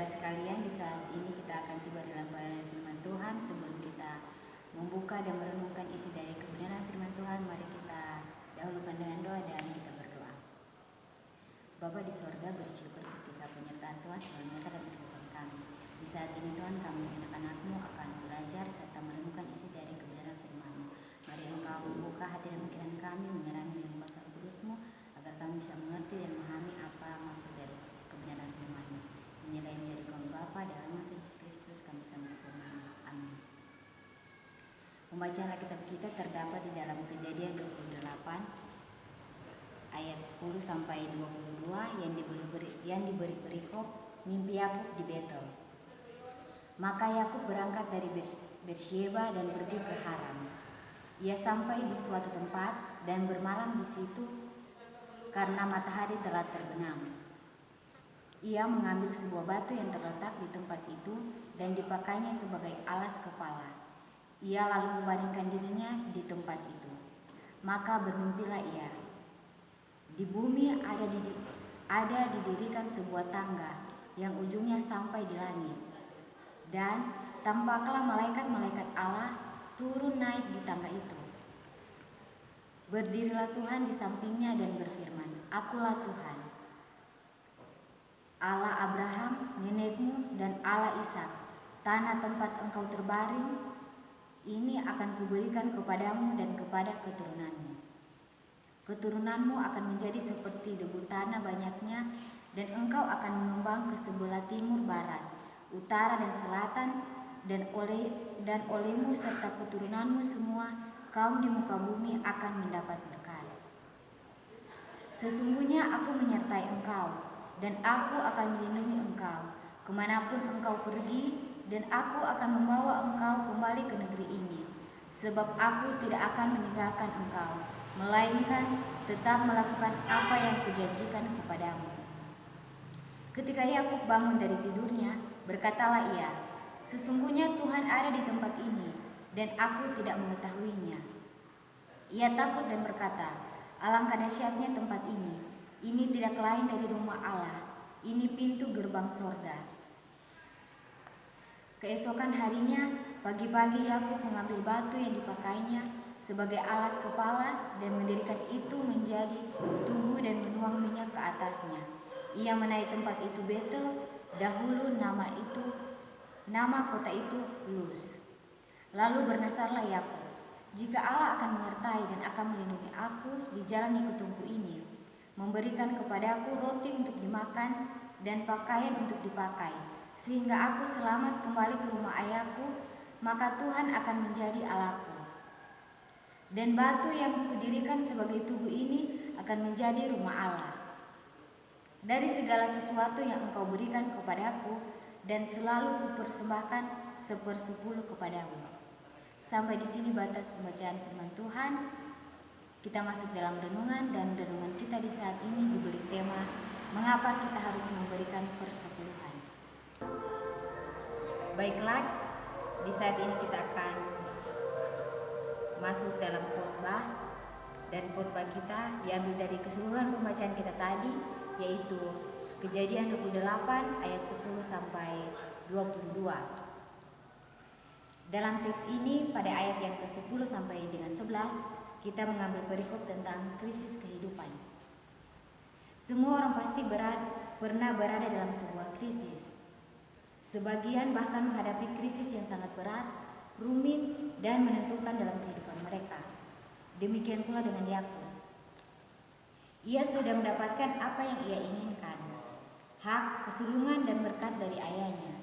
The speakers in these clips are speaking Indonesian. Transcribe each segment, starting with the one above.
saudara sekalian, di saat ini kita akan tiba dalam pelayanan firman Tuhan. Sebelum kita membuka dan merenungkan isi dari kebenaran firman Tuhan, mari kita dahulukan dengan doa dan kita berdoa. Bapa di sorga, bersyukur ketika penyertaan Tuhan selalu nyata dalam kehidupan kami. Di saat ini Tuhan, kami anak-anak-Mu akan belajar serta merenungkan isi dari kebenaran firman-Mu. Mari Engkau membuka hati dan pikiran kami, menerangi dengan kuasa Roh Kudus-Mu, agar kami bisa mengerti dan memahami apa maksud dari kebenaran firman-Mu. Inilah yang menjadi kaum Bapa dalam nama Yesus Kristus kami sambut firman. Amin. Pembacaan Alkitab kita terdapat di dalam Kejadian 28 ayat 10 sampai 22 yang diberi perikop mimpi Yakub di Betel. Maka Yakub berangkat dari Beersheba dan pergi ke Haran. Ia sampai di suatu tempat dan bermalam di situ karena matahari telah terbenam. Ia mengambil sebuah batu yang terletak di tempat itu dan dipakainya sebagai alas kepala. Ia lalu membaringkan dirinya di tempat itu. Maka bermimpilah ia. Di bumi ada didirikan sebuah tangga yang ujungnya sampai di langit. Dan tampaklah malaikat-malaikat Allah turun naik di tangga itu. Berdirilah Tuhan di sampingnya dan berfirman, "Akulah Tuhan, Allah Abraham, nenekmu, dan Allah Ishak. Tanah tempat engkau terbaring ini akan kuberikan kepadamu dan kepada keturunanmu. Keturunanmu akan menjadi seperti debu tanah banyaknya, dan engkau akan mengembang ke sebelah timur, barat, utara, dan selatan, dan olehmu serta keturunanmu semua kaum di muka bumi akan mendapat berkat. Sesungguhnya aku menyertai engkau, dan aku akan melindungi engkau kemanapun engkau pergi, dan aku akan membawa engkau kembali ke negeri ini, sebab aku tidak akan meninggalkan engkau, melainkan tetap melakukan apa yang kujanjikan kepadamu." Ketika Yakub bangun dari tidurnya, berkatalah ia, "Sesungguhnya Tuhan ada di tempat ini, dan aku tidak mengetahuinya." Ia takut dan berkata, "Alangkah dahsyatnya tempat ini. Ini tidak lain dari rumah Allah. Ini pintu gerbang sorga." Keesokan harinya, pagi-pagi Yakub mengambil batu yang dipakainya sebagai alas kepala dan mendirikan itu menjadi tugu dan menuang minyak ke atasnya. Ia menaik tempat itu Betel, dahulu nama kota itu Luz. Lalu bernasarlah Yakub, "Jika Allah akan menyertai dan akan melindungi aku di jalan yang kutempuh ini, memberikan kepadaku roti untuk dimakan dan pakaian untuk dipakai, sehingga aku selamat kembali ke rumah ayahku, maka Tuhan akan menjadi Allahku. Dan batu yang kudirikan sebagai tugu ini akan menjadi rumah Allah. Dari segala sesuatu yang engkau berikan kepadaku, dan selalu kupersembahkan 1/10 kepadamu." Sampai di sini batas pembacaan firman Tuhan. Kita masuk dalam renungan, dan renungan kita di saat ini diberi tema, mengapa kita harus memberikan persepuluhan. Baiklah, di saat ini kita akan masuk dalam khotbah, dan khotbah kita diambil dari keseluruhan pembacaan kita tadi, yaitu Kejadian 28 ayat 10 sampai 22. Dalam teks ini pada ayat yang ke-10 sampai dengan 11, kita mengambil perikop tentang krisis kehidupan. Semua orang pasti pernah berada dalam sebuah krisis. Sebagian bahkan menghadapi krisis yang sangat berat, rumit, dan menentukan dalam kehidupan mereka. Demikian pula dengan Yakub. Ia sudah mendapatkan apa yang ia inginkan, hak, kesulungan, dan berkat dari ayahnya.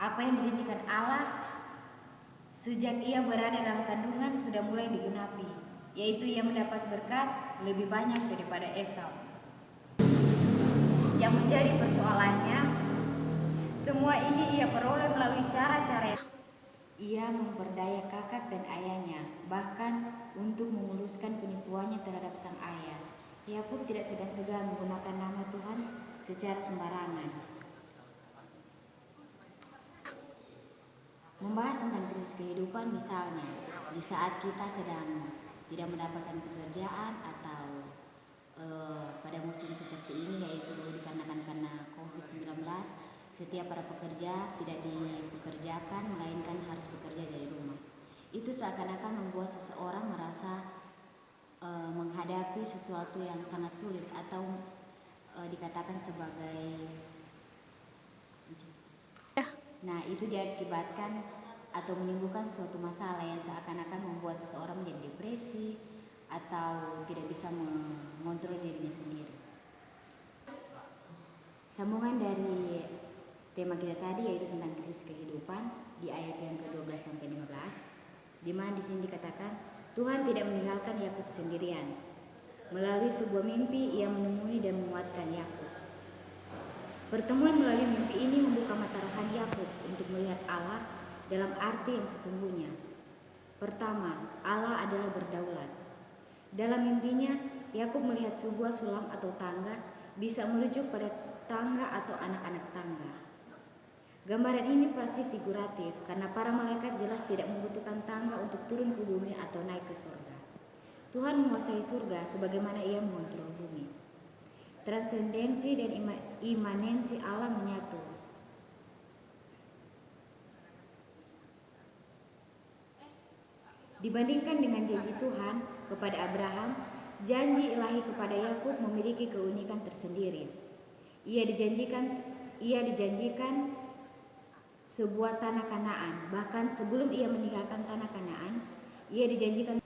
Apa yang dijanjikan Allah sejak ia berada dalam kandungan sudah mulai digenapi, yaitu ia mendapat berkat lebih banyak daripada Esau. Yang menjadi persoalannya, semua ini ia peroleh melalui cara-cara ia memperdaya kakak dan ayahnya, bahkan untuk memuluskan penipuannya terhadap sang ayah. Yakub tidak segan-segan menggunakan nama Tuhan secara sembarangan. Membahas tentang krisis kehidupan, misalnya di saat kita sedang tidak mendapatkan pekerjaan, atau pada musim seperti ini, yaitu dikarenakan karena COVID-19, Setiap para pekerja tidak dipekerjakan, melainkan harus bekerja dari rumah. Itu seakan-akan membuat seseorang merasa menghadapi sesuatu yang sangat sulit atau dikatakan sebagai itu diakibatkan atau menimbulkan suatu masalah yang seakan-akan membuat seseorang menjadi depresi atau tidak bisa mengontrol dirinya sendiri. Sambungan dari tema kita tadi yaitu tentang krisis kehidupan di ayat yang ke-12 sampai 15, di mana di sini dikatakan Tuhan tidak meninggalkan Yakub sendirian. Melalui sebuah mimpi ia menemui dan menguatkan Yakub. Pertemuan melalui mimpi ini membuka mata rohani Yakub untuk melihat Allah dalam arti yang sesungguhnya. Pertama, Allah adalah berdaulat. Dalam mimpinya, Yakub melihat sebuah sulam atau tangga bisa merujuk pada tangga atau anak-anak tangga. Gambaran ini pasti figuratif karena para malaikat jelas tidak membutuhkan tangga untuk turun ke bumi atau naik ke surga. Tuhan menguasai surga sebagaimana ia mengontrol bumi. Transendensi dan imanensi Allah menyatu. Dibandingkan dengan janji Tuhan kepada Abraham, janji ilahi kepada Yakub memiliki keunikan tersendiri. Ia dijanjikan sebuah tanah Kanaan. Bahkan sebelum ia meninggalkan tanah Kanaan, ia dijanjikan